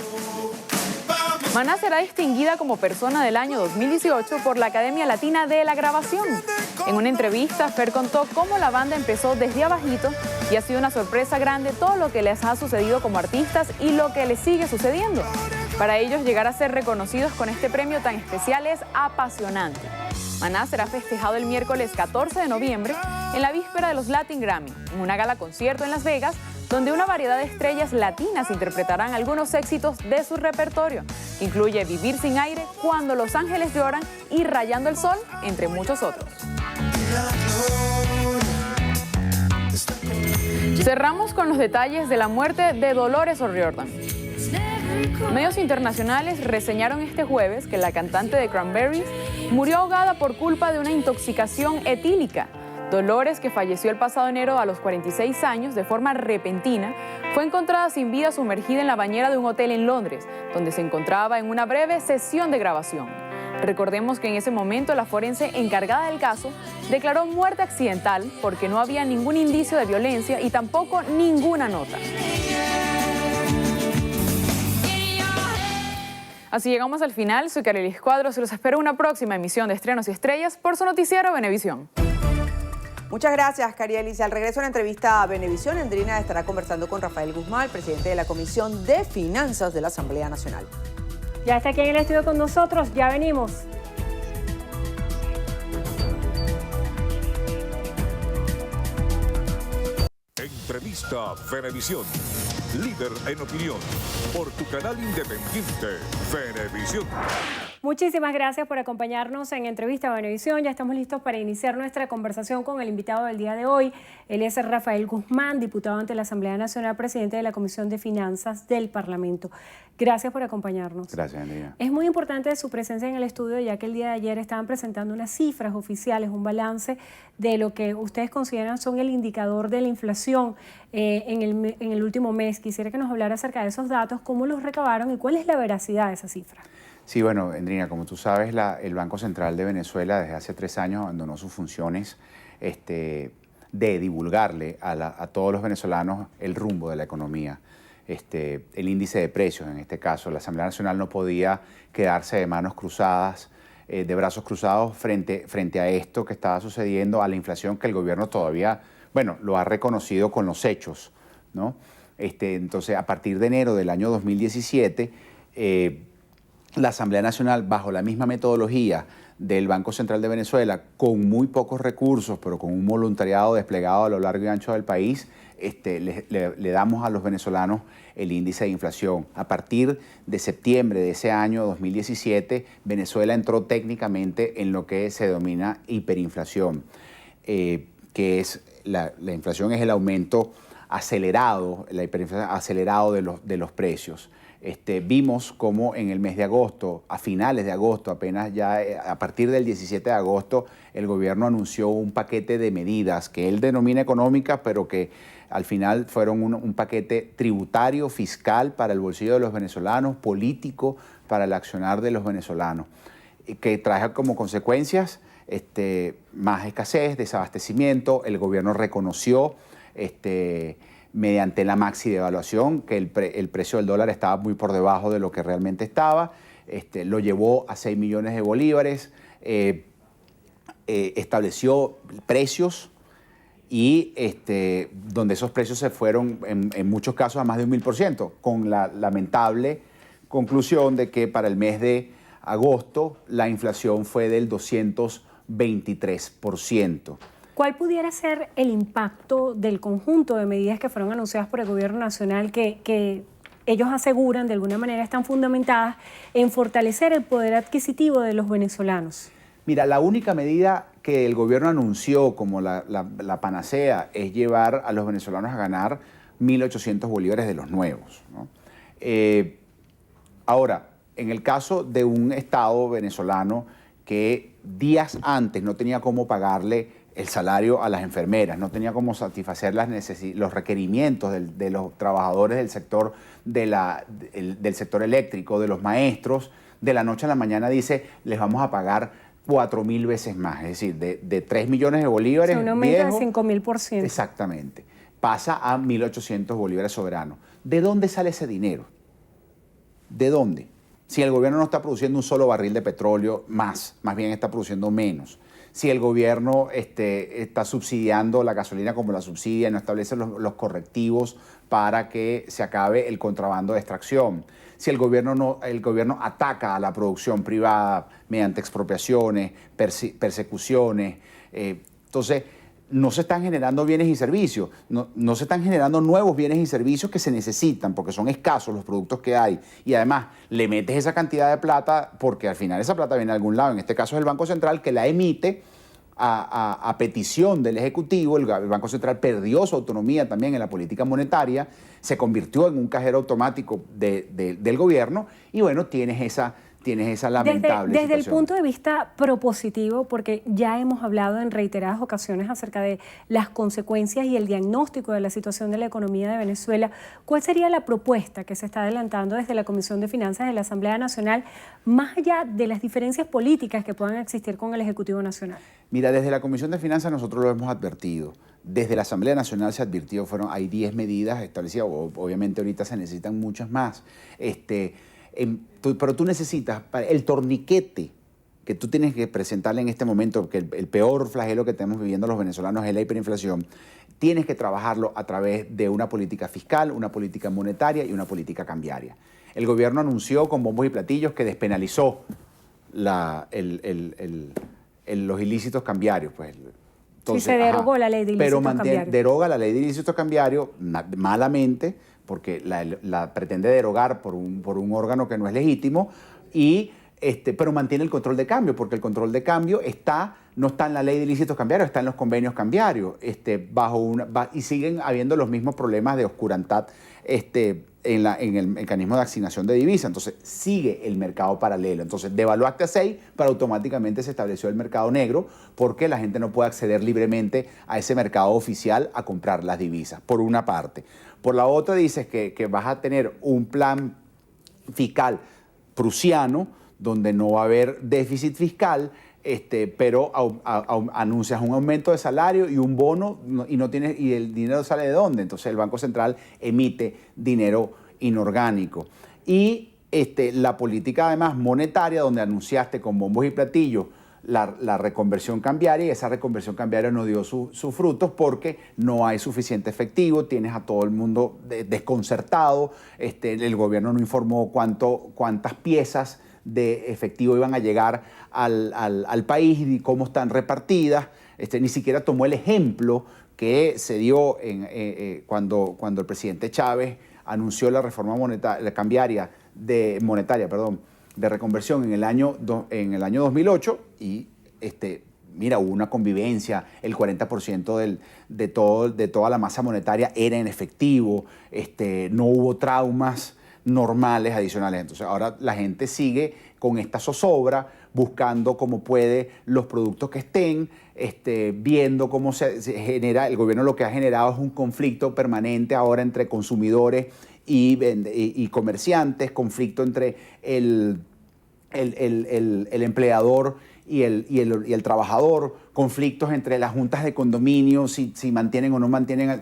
Maná será distinguida como Persona del Año 2018 por la Academia Latina de la Grabación. En una entrevista, Fer contó cómo la banda empezó desde abajito y ha sido una sorpresa grande todo lo que les ha sucedido como artistas y lo que les sigue sucediendo. Para ellos, llegar a ser reconocidos con este premio tan especial es apasionante. Maná será festejado el miércoles 14 de noviembre en la víspera de los Latin Grammy, en una gala concierto en Las Vegas, donde una variedad de estrellas latinas interpretarán algunos éxitos de su repertorio. Incluye Vivir sin aire, Cuando los ángeles lloran y Rayando el sol, entre muchos otros. Cerramos con los detalles de la muerte de Dolores O'Riordan. Medios internacionales reseñaron este jueves que la cantante de Cranberries murió ahogada por culpa de una intoxicación etílica. Dolores, que falleció el pasado enero a los 46 años de forma repentina, fue encontrada sin vida sumergida en la bañera de un hotel en Londres, donde se encontraba en una breve sesión de grabación. Recordemos que en ese momento la forense encargada del caso declaró muerte accidental porque no había ningún indicio de violencia y tampoco ninguna nota. Así llegamos al final. Soy Carelis Cuadros y los espero en una próxima emisión de Estrenos y Estrellas por su noticiero Venevisión. Muchas gracias, Carielis. Al regreso de la entrevista a Venevisión, Endrina estará conversando con Rafael Guzmán, presidente de la Comisión de Finanzas de la Asamblea Nacional. Ya está aquí en el estudio con nosotros, ya venimos. Entrevista Venevisión, líder en opinión, por tu canal independiente, Venevisión. Muchísimas gracias por acompañarnos en Entrevista Venevisión. Ya estamos listos para iniciar nuestra conversación con el invitado del día de hoy. Él es Rafael Guzmán, diputado ante la Asamblea Nacional, presidente de la Comisión de Finanzas del Parlamento. Gracias por acompañarnos. Gracias, Andrea. Es muy importante su presencia en el estudio, ya que el día de ayer estaban presentando unas cifras oficiales, un balance de lo que ustedes consideran son el indicador de la inflación en el último mes. Quisiera que nos hablara acerca de esos datos, cómo los recabaron y cuál es la veracidad de esa cifra. Sí, bueno, Endrina, como tú sabes, el Banco Central de Venezuela desde hace 3 años abandonó sus funciones de divulgarle a todos los venezolanos el rumbo de la economía. El índice de precios, en este caso, la Asamblea Nacional no podía quedarse de manos cruzadas, de brazos cruzados frente a esto que estaba sucediendo, a la inflación que el gobierno todavía, bueno, lo ha reconocido con los hechos, ¿no? Entonces, a partir de enero del año 2017, la Asamblea Nacional, bajo la misma metodología del Banco Central de Venezuela, con muy pocos recursos, pero con un voluntariado desplegado a lo largo y ancho del país, le damos a los venezolanos el índice de inflación. A partir de septiembre de ese año 2017, Venezuela entró técnicamente en lo que se denomina hiperinflación, que es la inflación es el aumento acelerado, la hiperinflación acelerado de los precios. Vimos cómo en el mes de agosto, a finales de agosto, apenas ya a partir del 17 de agosto, el gobierno anunció un paquete de medidas que él denomina económicas, pero que al final fueron un paquete tributario, fiscal para el bolsillo de los venezolanos, político para el accionar de los venezolanos, que trajo como consecuencias más escasez, desabastecimiento. El gobierno reconoció mediante la maxi devaluación, que el precio del dólar estaba muy por debajo de lo que realmente estaba, lo llevó a 6 millones de bolívares, estableció precios y donde esos precios se fueron en muchos casos a más de un 1000%, con la lamentable conclusión de que para el mes de agosto la inflación fue del 223%. ¿Cuál pudiera ser el impacto del conjunto de medidas que fueron anunciadas por el gobierno nacional que ellos aseguran de alguna manera están fundamentadas en fortalecer el poder adquisitivo de los venezolanos? Mira, la única medida que el gobierno anunció como la panacea es llevar a los venezolanos a ganar 1.800 bolívares de los nuevos, ¿no? Ahora, en el caso de un Estado venezolano que días antes no tenía cómo pagarle el salario a las enfermeras, no tenía cómo satisfacer los requerimientos de los trabajadores del sector, del sector eléctrico, de los maestros, de la noche a la mañana dice, les vamos a pagar 4.000 veces más, es decir, de 3 millones de bolívares. Un aumento de 5.000%. Exactamente. Pasa a 1.800 bolívares soberanos. ¿De dónde sale ese dinero? ¿De dónde? Si el gobierno no está produciendo un solo barril de petróleo más bien está produciendo menos. Si el gobierno está subsidiando la gasolina como la subsidia, no establece los correctivos para que se acabe el contrabando de extracción. Si el gobierno ataca a la producción privada mediante expropiaciones, persecuciones, entonces no se están generando bienes y servicios, no se están generando nuevos bienes y servicios que se necesitan porque son escasos los productos que hay y además le metes esa cantidad de plata porque al final esa plata viene de algún lado, en este caso es el Banco Central que la emite a petición del Ejecutivo. El Banco Central perdió su autonomía también en la política monetaria, se convirtió en un cajero automático del gobierno y bueno, tienes esa lamentable Desde el situación. punto de vista propositivo, porque ya hemos hablado en reiteradas ocasiones acerca de las consecuencias y el diagnóstico de la situación de la economía de Venezuela, ¿cuál sería la propuesta que se está adelantando desde la Comisión de Finanzas de la Asamblea Nacional, más allá de las diferencias políticas que puedan existir con el Ejecutivo Nacional? Mira, desde la Comisión de Finanzas nosotros lo hemos advertido. Desde la Asamblea Nacional se advirtió, hay 10 medidas establecidas, obviamente ahorita se necesitan muchas más. Pero tú necesitas el torniquete que tú tienes que presentarle en este momento, que el peor flagelo que tenemos viviendo los venezolanos es la hiperinflación, tienes que trabajarlo a través de una política fiscal, una política monetaria y una política cambiaria. El gobierno anunció con bombos y platillos que despenalizó los ilícitos cambiarios. Pues, entonces, sí, se derogó la ley de ilícitos cambiarios. Pero deroga la ley de ilícitos cambiarios malamente, porque la pretende derogar por un órgano que no es legítimo, pero mantiene el control de cambio, porque el control de cambio no está en la ley de ilícitos cambiarios, está en los convenios cambiarios, y siguen habiendo los mismos problemas de oscurantat en el mecanismo de asignación de divisas. Entonces sigue el mercado paralelo. Entonces devaluaste a 6, pero automáticamente se estableció el mercado negro, porque la gente no puede acceder libremente a ese mercado oficial a comprar las divisas, por una parte. Por la otra dices que vas a tener un plan fiscal prusiano, donde no va a haber déficit fiscal, pero anuncias un aumento de salario y un bono y el dinero sale ¿de dónde? Entonces el Banco Central emite dinero inorgánico. Y la política además monetaria, donde anunciaste con bombos y platillos la reconversión cambiaria, y esa reconversión cambiaria no dio sus frutos porque no hay suficiente efectivo, tienes a todo el mundo desconcertado, el gobierno no informó cuántas piezas de efectivo iban a llegar al país y cómo están repartidas. Ni siquiera tomó el ejemplo que se dio cuando el presidente Chávez anunció la reforma monetaria de reconversión en el año 2008 y mira, hubo una convivencia, el 40% de toda la masa monetaria era en efectivo, no hubo traumas normales adicionales. Entonces ahora la gente sigue con esta zozobra, buscando como puede los productos que estén, viendo cómo se genera. El gobierno lo que ha generado es un conflicto permanente ahora entre consumidores y comerciantes, conflicto entre el empleador y el trabajador, conflictos entre las juntas de condominio, si mantienen o no mantienen,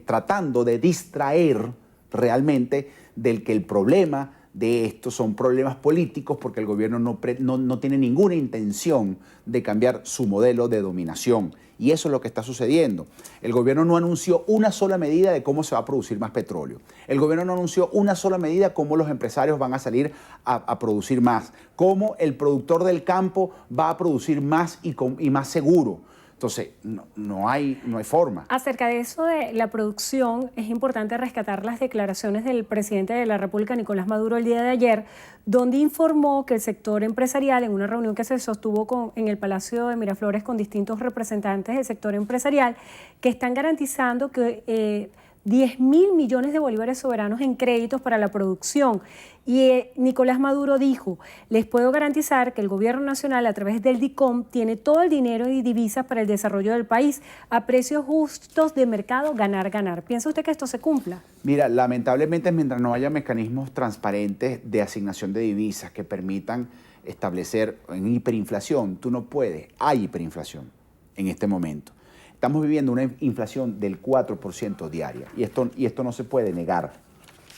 tratando de distraer realmente del que el problema de esto son problemas políticos, porque el gobierno no tiene ninguna intención de cambiar su modelo de dominación. Y eso es lo que está sucediendo. El gobierno no anunció una sola medida de cómo se va a producir más petróleo. El gobierno no anunció una sola medida cómo los empresarios van a salir a producir más, cómo el productor del campo va a producir más y más seguro. Entonces, no hay forma. Acerca de eso de la producción, es importante rescatar las declaraciones del presidente de la República, Nicolás Maduro, el día de ayer, donde informó que el sector empresarial, en una reunión que se sostuvo en el Palacio de Miraflores con distintos representantes del sector empresarial, que están garantizando que 10.000 millones de bolívares soberanos en créditos para la producción. Y Nicolás Maduro dijo: les puedo garantizar que el gobierno nacional, a través del DICOM, tiene todo el dinero y divisas para el desarrollo del país a precios justos de mercado, ganar, ganar. ¿Piensa usted que esto se cumpla? Mira, lamentablemente, mientras no haya mecanismos transparentes de asignación de divisas que permitan establecer en hiperinflación, tú no puedes. Hay hiperinflación en este momento. Estamos viviendo una inflación del 4% diaria y esto no se puede negar.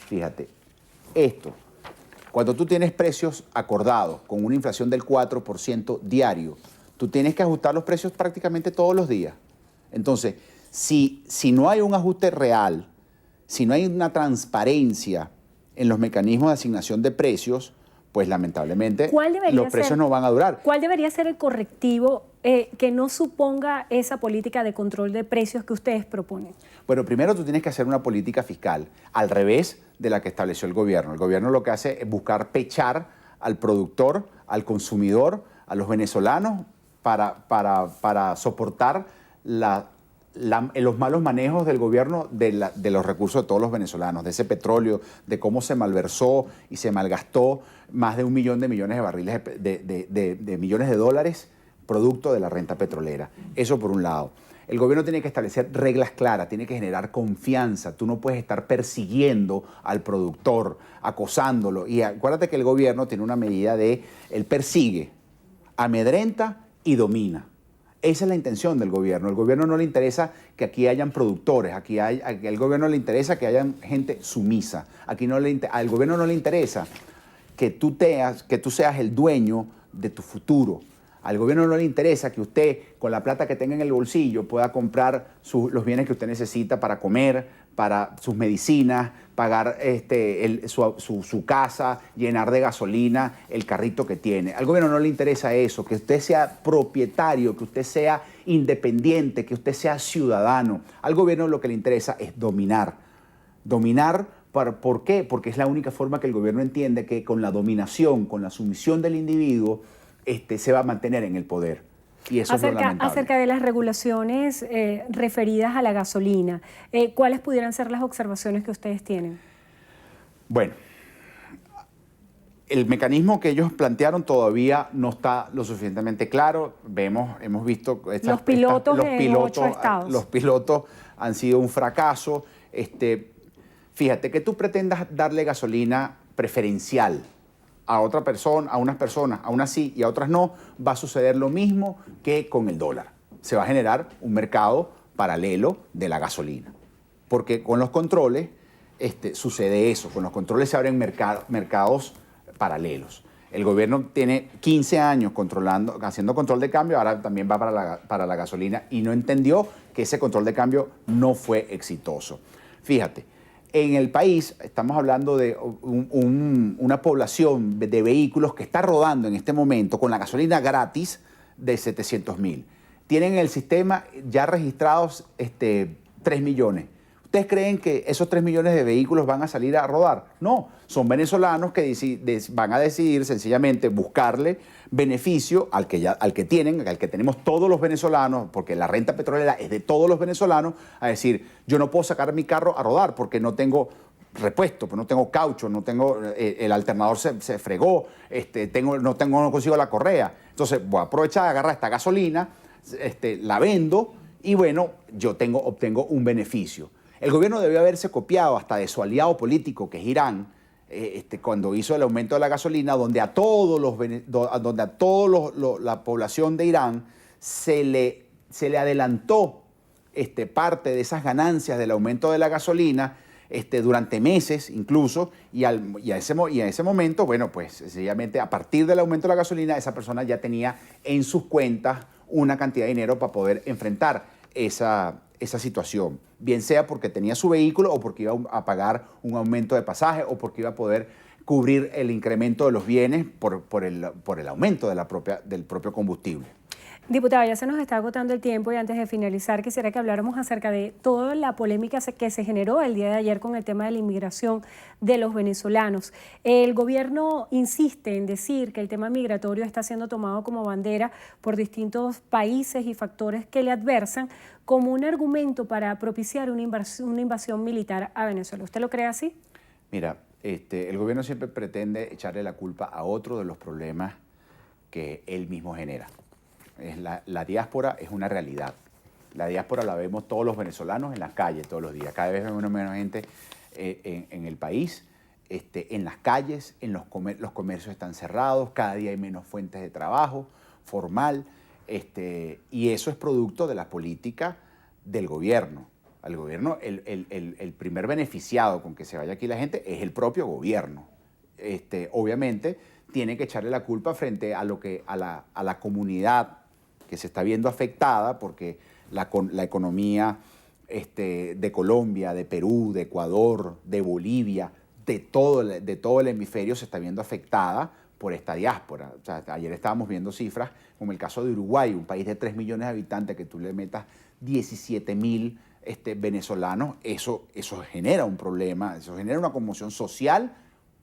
Fíjate, cuando tú tienes precios acordados con una inflación del 4% diario, tú tienes que ajustar los precios prácticamente todos los días. Entonces, si no hay un ajuste real, si no hay una transparencia en los mecanismos de asignación de precios, pues lamentablemente los precios no van a durar. ¿Cuál debería ser el correctivo que no suponga esa política de control de precios que ustedes proponen? Bueno, primero tú tienes que hacer una política fiscal al revés de la que estableció el gobierno. El gobierno lo que hace es buscar pechar al productor, al consumidor, a los venezolanos para soportar los malos manejos del gobierno de los recursos de todos los venezolanos, de ese petróleo, de cómo se malversó y se malgastó más de 1 millón de millones de barriles de millones de dólares producto de la renta petrolera. Eso por un lado. El gobierno tiene que establecer reglas claras, tiene que generar confianza. Tú no puedes estar persiguiendo al productor, acosándolo. Y acuérdate que el gobierno tiene una medida de, él persigue, amedrenta y domina. Esa es la intención del gobierno. Al gobierno no le interesa que aquí hayan productores, al gobierno le interesa que hayan gente sumisa. Al gobierno no le interesa que tú seas el dueño de tu futuro. Al gobierno no le interesa que usted, con la plata que tenga en el bolsillo, pueda comprar los bienes que usted necesita para comer, para sus medicinas, pagar su casa, llenar de gasolina el carrito que tiene. Al gobierno no le interesa eso, que usted sea propietario, que usted sea independiente, que usted sea ciudadano. Al gobierno lo que le interesa es dominar. Dominar, ¿por qué? Porque es la única forma que el gobierno entiende que con la dominación, con la sumisión del individuo, se va a mantener en el poder. Y eso es lo lamentable. Acerca de las regulaciones referidas a la gasolina, ¿cuáles pudieran ser las observaciones que ustedes tienen? Bueno, el mecanismo que ellos plantearon todavía no está lo suficientemente claro. Hemos visto... Los pilotos en 8 estados. Los pilotos han sido un fracaso. Fíjate, que tú pretendas darle gasolina preferencial a otra persona, a unas personas, a unas sí y a otras no, va a suceder lo mismo que con el dólar. Se va a generar un mercado paralelo de la gasolina. Porque con los controles sucede eso. Con los controles se abren mercados paralelos. El gobierno tiene 15 años haciendo control de cambio, ahora también va para la gasolina y no entendió que ese control de cambio no fue exitoso. Fíjate, en el país estamos hablando de una población de vehículos que está rodando en este momento con la gasolina gratis de 700,000. Tienen en el sistema ya registrados 3 millones. ¿Ustedes creen que esos 3 millones de vehículos van a salir a rodar? No, son venezolanos que van a decidir sencillamente buscarle beneficio al que tenemos todos los venezolanos, porque la renta petrolera es de todos los venezolanos, a decir, yo no puedo sacar mi carro a rodar porque no tengo repuesto, no tengo caucho, no tengo, el alternador se fregó, no consigo la correa. Entonces voy a aprovechar, agarrar esta gasolina, la vendo y bueno, yo obtengo un beneficio. El gobierno debió haberse copiado hasta de su aliado político, que es Irán, cuando hizo el aumento de la gasolina, donde a toda la población de Irán se le adelantó parte de esas ganancias del aumento de la gasolina durante meses incluso, y a ese momento, bueno, pues sencillamente a partir del aumento de la gasolina, esa persona ya tenía en sus cuentas una cantidad de dinero para poder enfrentar esa situación, bien sea porque tenía su vehículo o porque iba a pagar un aumento de pasaje o porque iba a poder cubrir el incremento de los bienes por el aumento del propio combustible. Diputada, ya se nos está agotando el tiempo y antes de finalizar quisiera que habláramos acerca de toda la polémica que se generó el día de ayer con el tema de la inmigración de los venezolanos. El gobierno insiste en decir que el tema migratorio está siendo tomado como bandera por distintos países y factores que le adversan como un argumento para propiciar una invasión militar a Venezuela. ¿Usted lo cree así? Mira, el gobierno siempre pretende echarle la culpa a otro de los problemas que él mismo genera. La diáspora es una realidad. La diáspora la vemos todos los venezolanos en las calles todos los días. Cada vez vemos menos gente en el país, en las calles, los comercios están cerrados, cada día hay menos fuentes de trabajo formal, y eso es producto de la política del gobierno. Al gobierno, el primer beneficiado con que se vaya aquí la gente es el propio gobierno. Obviamente tiene que echarle la culpa frente a la comunidad que se está viendo afectada porque la economía de Colombia, de Perú, de Ecuador, de Bolivia, de todo el hemisferio se está viendo afectada por esta diáspora. O sea, ayer estábamos viendo cifras como el caso de Uruguay, un país de 3 millones de habitantes, que tú le metas 17,000 venezolanos, eso genera un problema, eso genera una conmoción social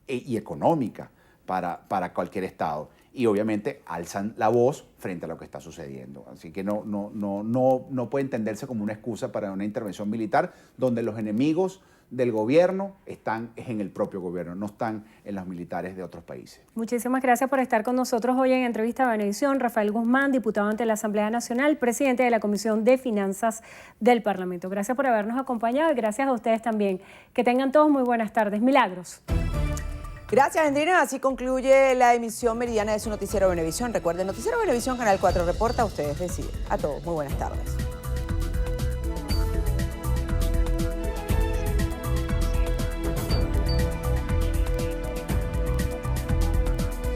y económica para cualquier estado. Y obviamente alzan la voz frente a lo que está sucediendo. Así que no puede entenderse como una excusa para una intervención militar donde los enemigos del gobierno están en el propio gobierno, no están en los militares de otros países. Muchísimas gracias por estar con nosotros hoy en Entrevista a Venevisión. Rafael Guzmán, diputado ante la Asamblea Nacional, presidente de la Comisión de Finanzas del Parlamento. Gracias por habernos acompañado y gracias a ustedes también. Que tengan todos muy buenas tardes. Milagros. Gracias, Andrina. Así concluye la emisión meridiana de su noticiero Venevisión. Recuerden, Noticiero Venevisión, Canal 4 Reporta. Ustedes deciden. A todos, muy buenas tardes.